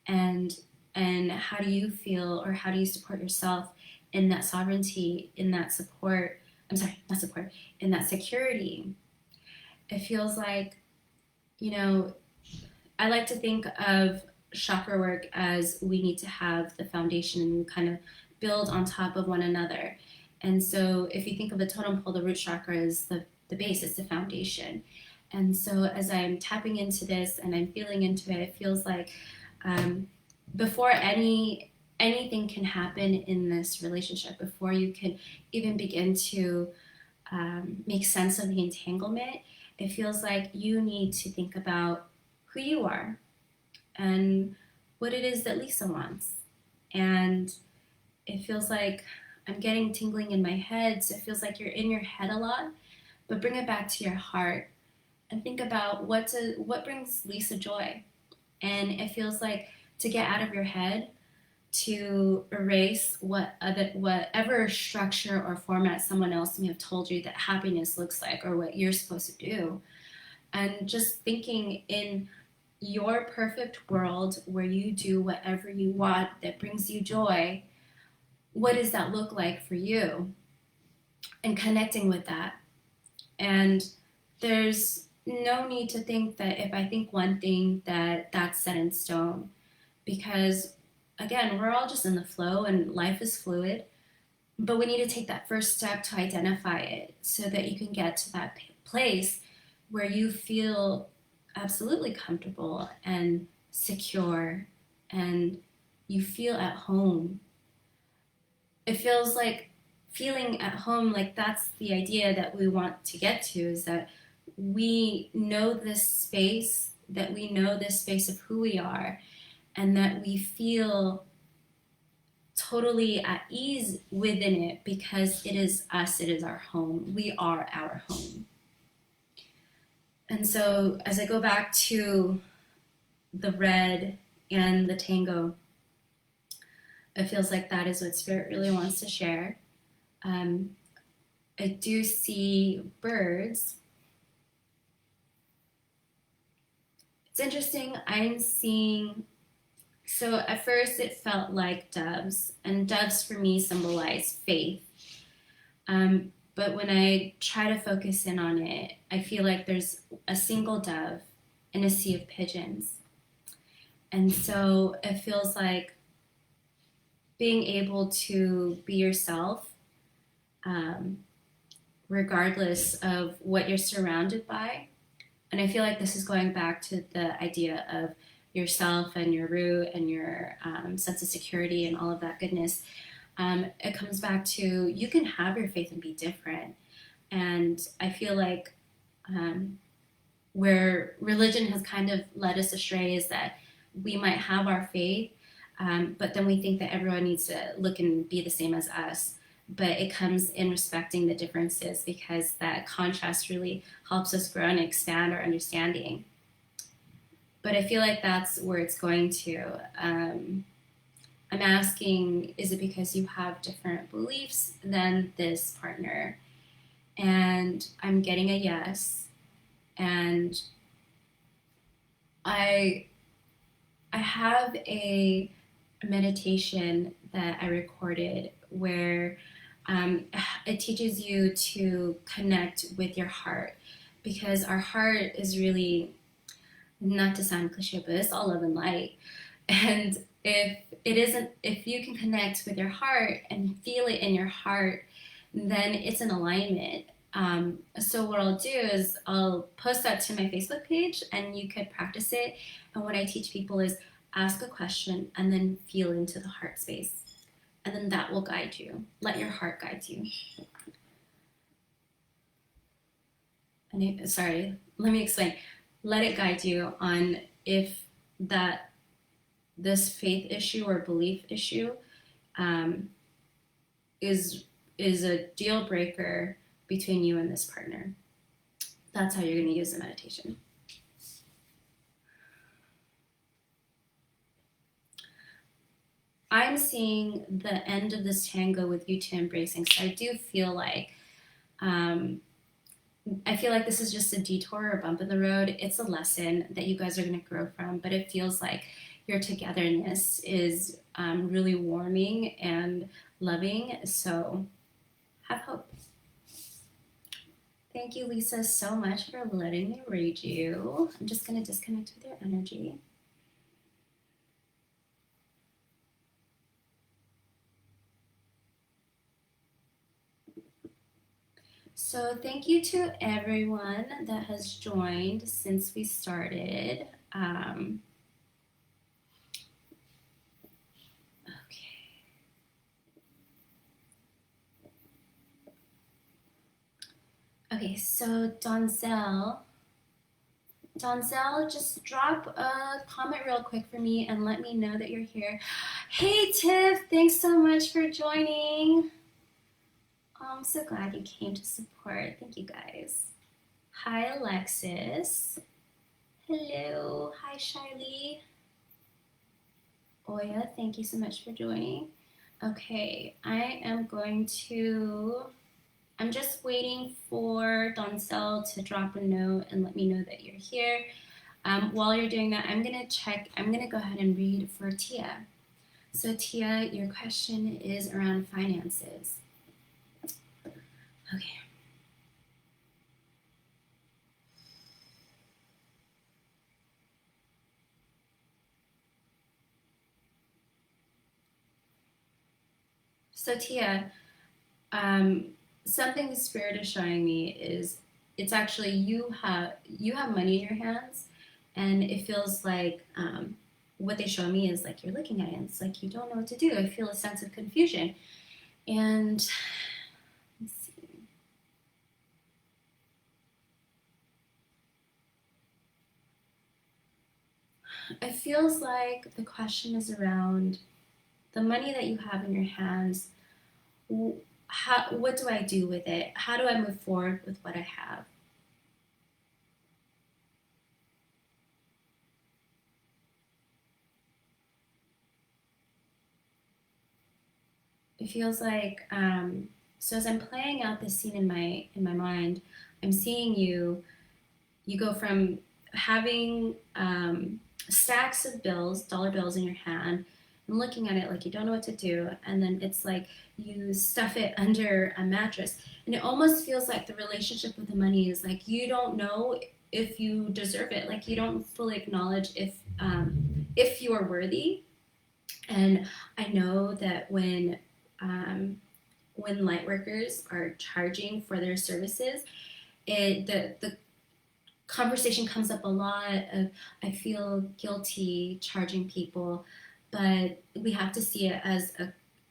Speaker 1: and how do you feel, or how do you support yourself in that sovereignty, in that support. I'm sorry, not support, in that security. It feels like, I like to think of chakra work as we need to have the foundation and kind of build on top of one another. And so if you think of the totem pole, the root chakra is the base, it's the foundation. And so as I'm tapping into this and I'm feeling into it, it feels like before anything can happen in this relationship, before you can even begin to make sense of the entanglement, it feels like you need to think about who you are and what it is that Lisa wants. And it feels like I'm getting tingling in my head, so it feels like you're in your head a lot, but bring it back to your heart and think about what brings Lisa joy. And it feels like to get out of your head, to erase whatever structure or format someone else may have told you that happiness looks like, or what you're supposed to do, and just thinking in your perfect world where you do whatever you want that brings you joy, what does that look like for you? And connecting with that. And there's no need to think that if I think one thing that's set in stone, because again, we're all just in the flow and life is fluid, but we need to take that first step to identify it so that you can get to that place where you feel absolutely comfortable and secure and you feel at home. It feels like feeling at home, like that's the idea that we want to get to, is that we know this space, of who we are, and that we feel totally at ease within it because it is us, it is our home. We are our home. And so as I go back to the red and the tango, it feels like that is what Spirit really wants to share. I do see birds. It's interesting, I'm seeing, so at first it felt like doves, and doves for me symbolize faith. But when I try to focus in on it, I feel like there's a single dove in a sea of pigeons. And so it feels like being able to be yourself, regardless of what you're surrounded by. And I feel like this is going back to the idea of yourself and your root and your sense of security and all of that goodness. It comes back to you can have your faith and be different. And I feel like where religion has kind of led us astray is that we might have our faith, But then we think that everyone needs to look and be the same as us. But it comes in respecting the differences, because that contrast really helps us grow and expand our understanding. But I feel like that's where it's going to. I'm asking, is it because you have different beliefs than this partner? And I'm getting a yes. And I have a meditation that I recorded where it teaches you to connect with your heart, because our heart is really, not to sound cliche, but it's all love and light. And if you can connect with your heart and feel it in your heart, then it's in alignment. So what I'll do is I'll post that to my Facebook page, and you could practice it. And what I teach people is ask a question and then feel into the heart space. And then that will guide you. Let your heart guide you. Sorry, let me explain. Let it guide you on if this faith issue or belief issue is a deal breaker between you and this partner. That's how you're going to use the meditation. I'm seeing the end of this tango with you two embracing. So I do feel like this is just a detour or bump in the road. It's a lesson that you guys are going to grow from, but it feels like your togetherness is really warming and loving. So have hope. Thank you, Lisa, so much for letting me read you. I'm just going to disconnect with your energy. So thank you to everyone that has joined since we started. Okay, so Donzel, just drop a comment real quick for me and let me know that you're here. Hey Tiff, thanks so much for joining. Oh, I'm so glad you came to support. Thank you guys. Hi Alexis. Hello. Hi Shiley. Oya, thank you so much for joining. Okay, I'm just waiting for Doncel to drop a note and let me know that you're here. While you're doing that, I'm gonna go ahead and read for Tia. So Tia, your question is around finances. Okay. So Tia, something the spirit is showing me is it's actually you have money in your hands, and it feels like what they show me is like you're looking at it and it's like you don't know what to do. I feel a sense of confusion. And let's see. It feels like the question is around the money that you have in your hands. What do I do with it? How do I move forward with what I have? It feels like so as I'm playing out this scene in my mind, I'm seeing you go from having stacks of dollar bills in your hand, and looking at it like you don't know what to do, and then it's like you stuff it under a mattress, and it almost feels like the relationship with the money is like you don't know if you deserve it, like you don't fully acknowledge if you are worthy. And I know that when light workers are charging for their services, the conversation comes up a lot of I feel guilty charging people, but we have to see it as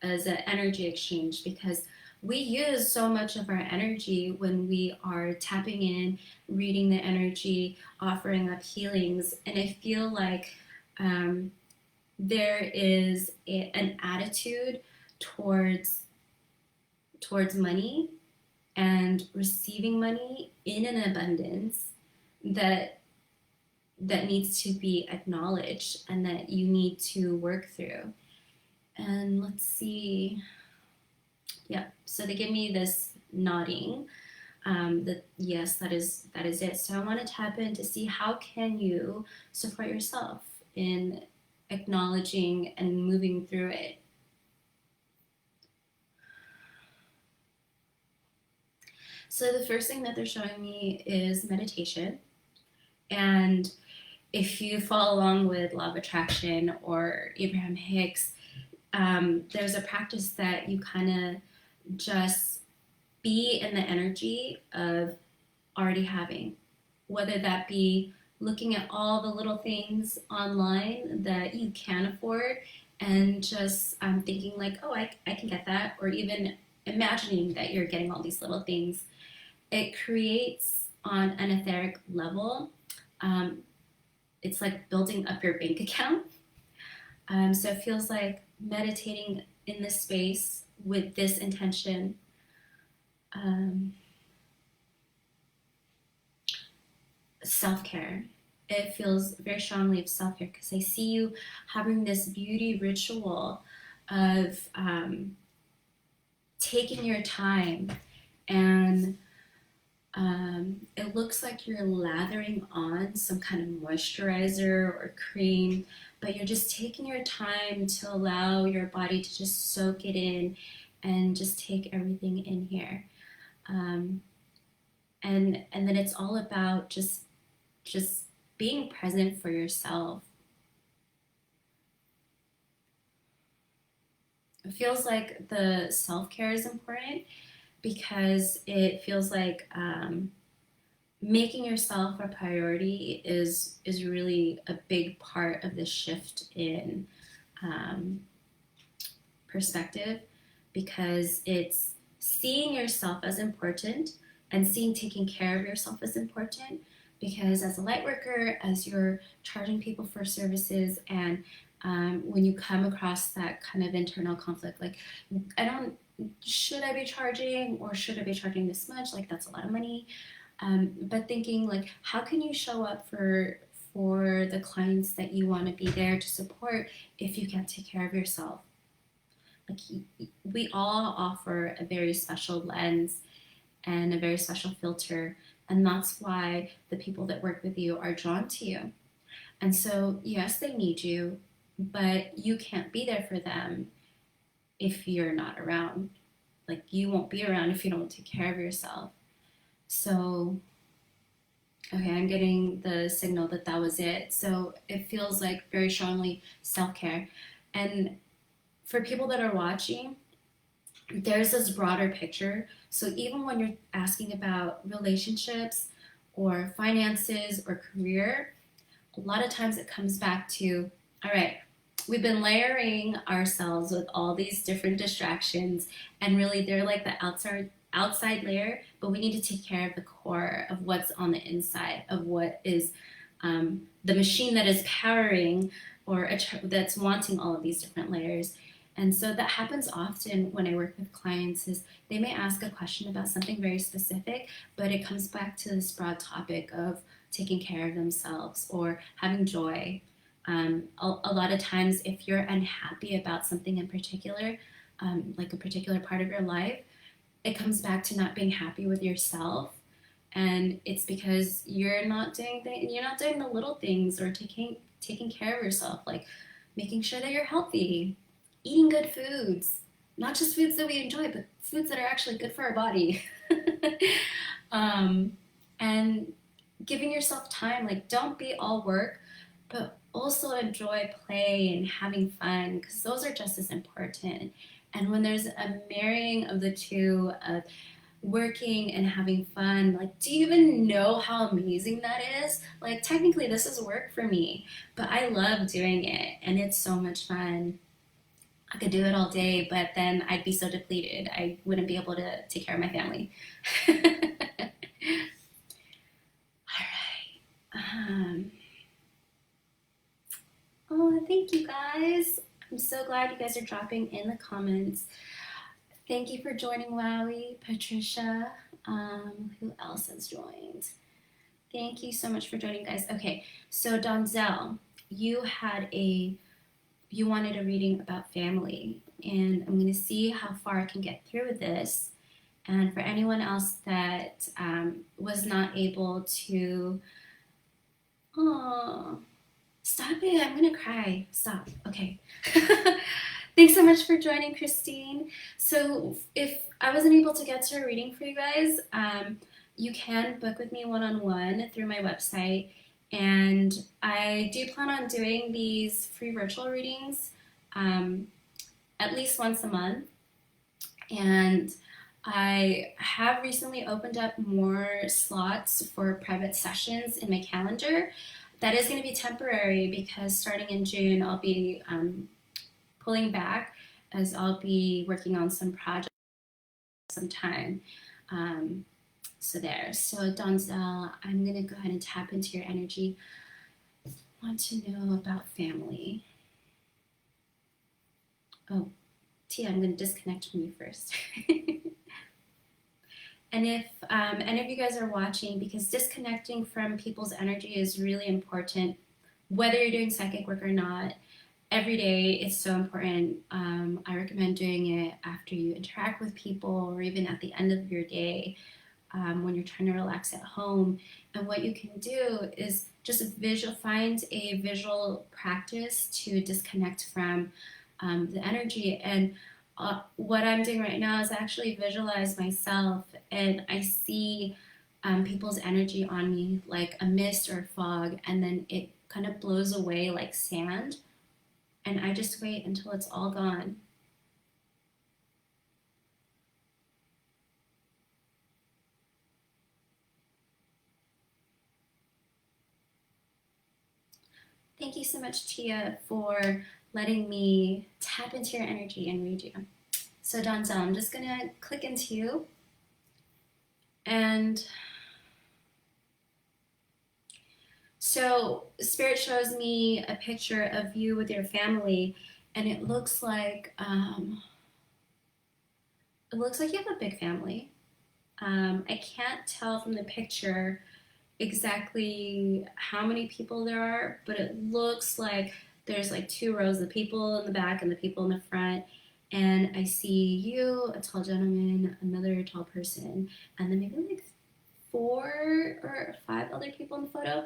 Speaker 1: an energy exchange, because we use so much of our energy when we are tapping in, reading the energy, offering up healings, and I feel like there is an attitude towards money and receiving money in an abundance that needs to be acknowledged and that you need to work through. And let's see. Yeah, so they give me this nodding that yes, that is it. So I want to tap in to see how can you support yourself in acknowledging and moving through it. So the first thing that they're showing me is meditation. And if you follow along with Law of Attraction or Abraham Hicks, there's a practice that you kind of just be in the energy of already having, whether that be looking at all the little things online that you can afford and just thinking like, oh, I can get that, or even imagining that you're getting all these little things. It creates on an etheric level, it's like building up your bank account. So it feels like meditating in this space with this intention. Self-care. It feels very strongly of self-care because I see you having this beauty ritual of taking your time, and it looks like you're lathering on some kind of moisturizer or cream, but you're just taking your time to allow your body to just soak it in and just take everything in here. And then it's all about just being present for yourself. It feels like the self-care is important because it feels like making yourself a priority is really a big part of the shift in perspective, because it's seeing yourself as important and seeing taking care of yourself as important. Because as a light worker, as you're charging people for services, and when you come across that kind of internal conflict, like, should I be charging, or should I be charging this much? Like, that's a lot of money. But thinking like, how can you show up for the clients that you want to be there to support if you can't take care of yourself? Like, we all offer a very special lens and a very special filter, and that's why the people that work with you are drawn to you. And so, yes, they need you, but you can't be there for them if you're not around. Like, you won't be around if you don't take care of yourself. So, okay, I'm getting the signal that that was it. So it feels like very strongly self-care. And for people that are watching, there's this broader picture. So even when you're asking about relationships or finances or career, a lot of times it comes back to, all right, we've been layering ourselves with all these different distractions, and really they're like the outside layer, but we need to take care of the core of what's on the inside, of what is the machine that is powering, or that's wanting all of these different layers. And so that happens often when I work with clients, is they may ask a question about something very specific, but it comes back to this broad topic of taking care of themselves or having joy. A lot of times, if you're unhappy about something in particular, like a particular part of your life, it comes back to not being happy with yourself. And it's because you're not doing the little things, or taking care of yourself, like making sure that you're healthy, eating good foods, not just foods that we enjoy, but foods that are actually good for our body. And giving yourself time, like, don't be all work, but also enjoy play and having fun, because those are just as important. And when there's a marrying of the two, of working and having fun, like, do you even know how amazing that is? Like, technically this is work for me, but I love doing it and it's so much fun. I could do it all day, but then I'd be so depleted. I wouldn't be able to take care of my family. All right. Oh, thank you guys. I'm so glad you guys are dropping in the comments. Thank you for joining, Wowie, Patricia. Who else has joined? Thank you so much for joining, guys. Okay, so Donzel, you wanted a reading about family, and I'm gonna see how far I can get through with this. And for anyone else that was not able to, oh, stop it! I'm gonna cry. Stop. Okay. Thanks so much for joining, Christine. So if I wasn't able to get to a reading for you guys, you can book with me one-on-one through my website. And I do plan on doing these free virtual readings at least once a month. And I have recently opened up more slots for private sessions in my calendar. That is going to be temporary because starting in June, I'll be pulling back as I'll be working on some projects some time. So there. So Donzel, I'm going to go ahead and tap into your energy. I want to know about family. Oh, Tia, I'm going to disconnect from you first. And if any of you guys are watching, because disconnecting from people's energy is really important, whether you're doing psychic work or not, every day it's so important. I recommend doing it after you interact with people or even at the end of your day when you're trying to relax at home. And what you can do is just find a visual practice to disconnect from the energy. And what I'm doing right now is actually visualize myself, and I see people's energy on me like a mist or a fog, and then it kind of blows away like sand, and I just wait until it's all gone. Thank you so much, Tia, for letting me tap into your energy and read you. So Donzel, I'm just gonna click into you, and so Spirit shows me a picture of you with your family, and it looks like you have a big family. I can't tell from the picture exactly how many people there are, but it looks like there's like two rows of people in the back and the people in the front. And I see you, a tall gentleman, another tall person, and then maybe like 4 or 5 other people in the photo.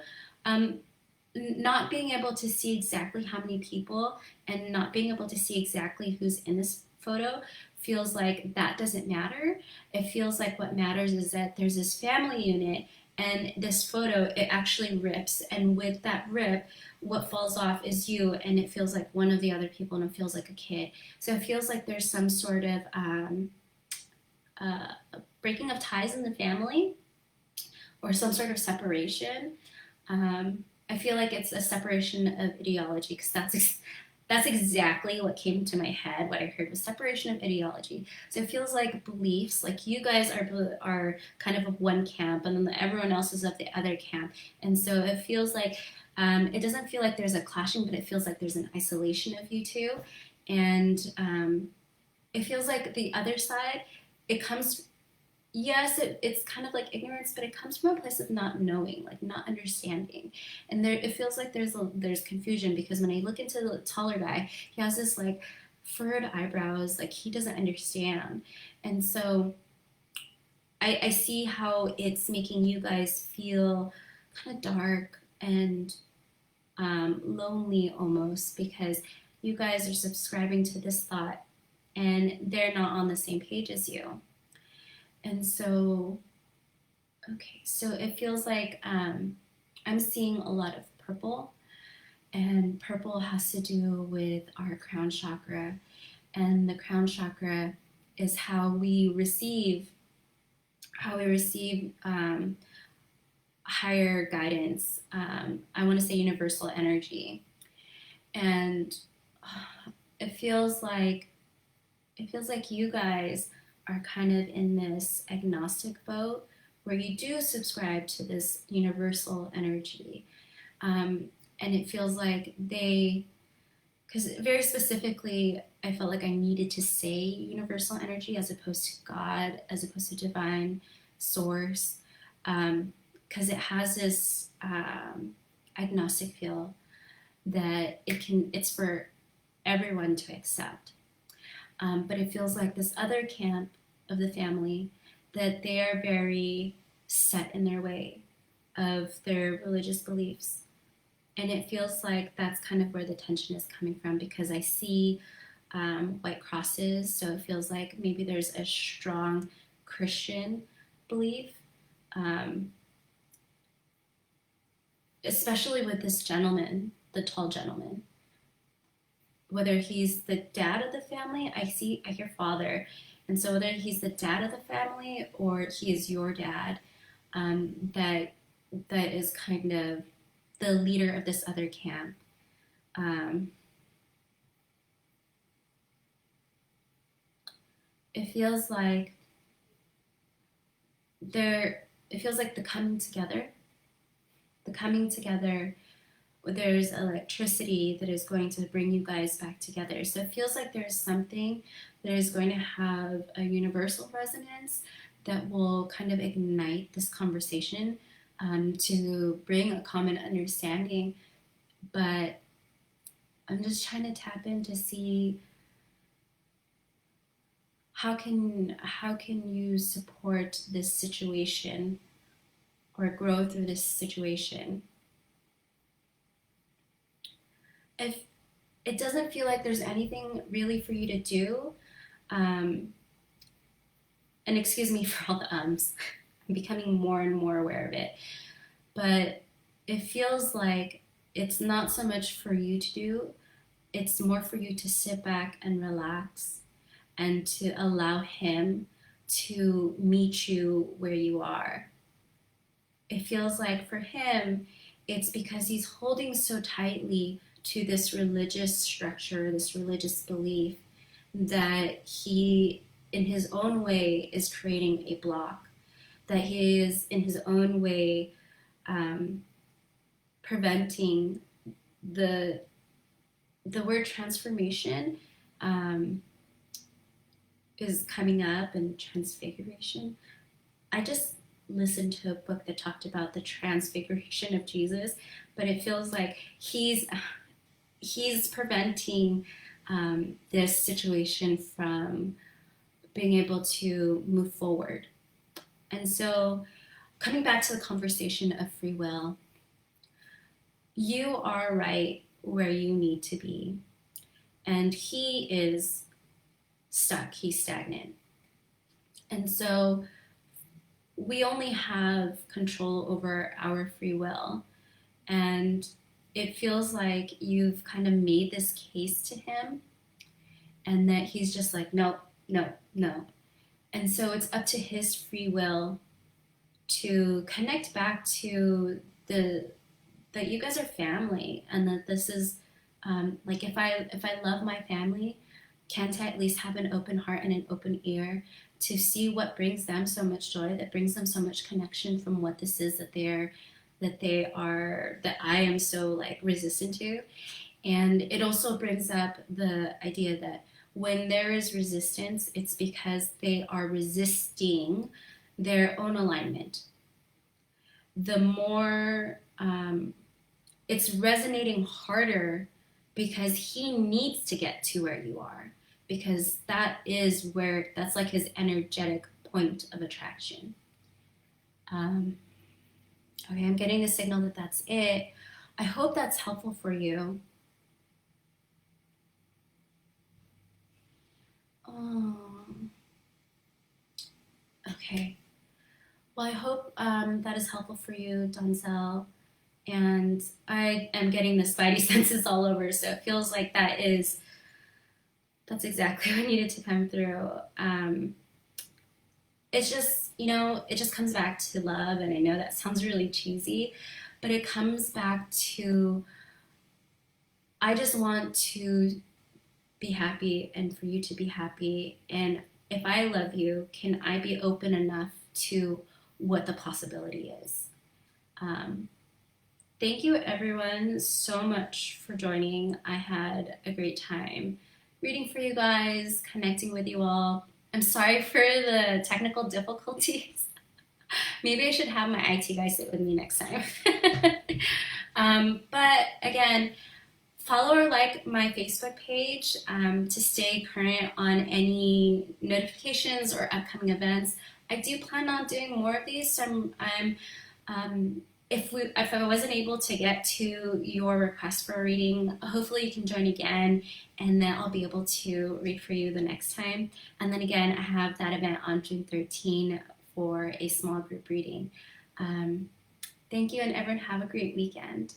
Speaker 1: Not being able to see exactly how many people and not being able to see exactly who's in this photo feels like that doesn't matter. It feels like what matters is that there's this family unit, and this photo, it actually rips, and with that rip, what falls off is you, and it feels like one of the other people, and it feels like a kid. So it feels like there's some sort of breaking of ties in the family, or some sort of separation. I feel like it's a separation of ideology, because that's exactly what came to my head. What I heard was separation of ideology. So it feels like beliefs, like you guys are kind of one camp, and then everyone else is of the other camp. And so it feels like it doesn't feel like there's a clashing, but it feels like there's an isolation of you two. And it feels like the other side, it comes, yes, it's kind of like ignorance, but it comes from a place of not knowing, like not understanding. And there, it feels like there's confusion, because when I look into the taller guy, he has this like furrowed eyebrows, like he doesn't understand. And so I see how it's making you guys feel kind of dark and lonely almost, because you guys are subscribing to this thought and they're not on the same page as you. And so, okay, so it feels like I'm seeing a lot of purple, and purple has to do with our crown chakra. And the crown chakra is how we receive higher guidance. I want to say universal energy. And it feels like you guys are kind of in this agnostic boat where you do subscribe to this universal energy. And it feels like they because very specifically, I felt like I needed to say universal energy as opposed to God, as opposed to divine source, because it has this agnostic feel that it's for everyone to accept. But it feels like this other camp of the family, that they are very set in their way of their religious beliefs. And it feels like that's kind of where the tension is coming from, because I see white crosses, so it feels like maybe there's a strong Christian belief, um, especially with this gentleman, the tall gentleman. Whether he's the dad of the family, I hear father, and so whether he's the dad of the family or he is your dad, that is kind of the leader of this other camp. Um, it feels like there. It feels like the coming together. The coming together. There's electricity that is going to bring you guys back together. So it feels like there's something that is going to have a universal resonance that will kind of ignite this conversation, to bring a common understanding. But I'm just trying to tap in to see how can you support this situation or grow through this situation. If it doesn't feel like there's anything really for you to do, um, and excuse me for all the ums, I'm becoming more and more aware of it, but it feels like it's not so much for you to do, it's more for you to sit back and relax and to allow him to meet you where you are. It feels like for him, it's because he's holding so tightly to this religious structure, this religious belief, that he, in his own way, is creating a block, that he is, in his own way, um, preventing the word transformation, um, is coming up, and transfiguration. I just listened to a book that talked about the transfiguration of Jesus, but it feels like he's preventing this situation from being able to move forward. And so, coming back to the conversation of free will, you are right where you need to be, and he is stuck, he's stagnant. And so, we only have control over our free will. And it feels like you've kind of made this case to him, and that he's just like, no, no, no. And so it's up to his free will to connect back to the that you guys are family, and that this is, like, if I love my family, can't I at least have an open heart and an open ear to see what brings them so much joy, that brings them so much connection from what this is that I am so like resistant to. And it also brings up the idea that when there is resistance, it's because they are resisting their own alignment. The more it's resonating harder because he needs to get to where you are, because that's like his energetic point of attraction. Um, okay, I'm getting the signal that that's it. I hope that's helpful for you. Oh, okay. Well, I hope that is helpful for you, Donzel. And I am getting the spidey senses all over, so it feels like that's exactly what needed to come through. It's just, it just comes back to love, and I know that sounds really cheesy, but it comes back to, I just want to be happy and for you to be happy. And if I love you, can I be open enough to what the possibility is? Um, Thank you everyone so much for joining. I had a great time reading for you guys, connecting with you all. I'm sorry for the technical difficulties. Maybe I should have my IT guy sit with me next time. But again, follow or like my Facebook page to stay current on any notifications or upcoming events. I do plan on doing more of these, so um, if I wasn't able to get to your request for a reading, hopefully you can join again, and then I'll be able to read for you the next time. And then again, I have that event on June 13 for a small group reading. Thank you, and everyone have a great weekend.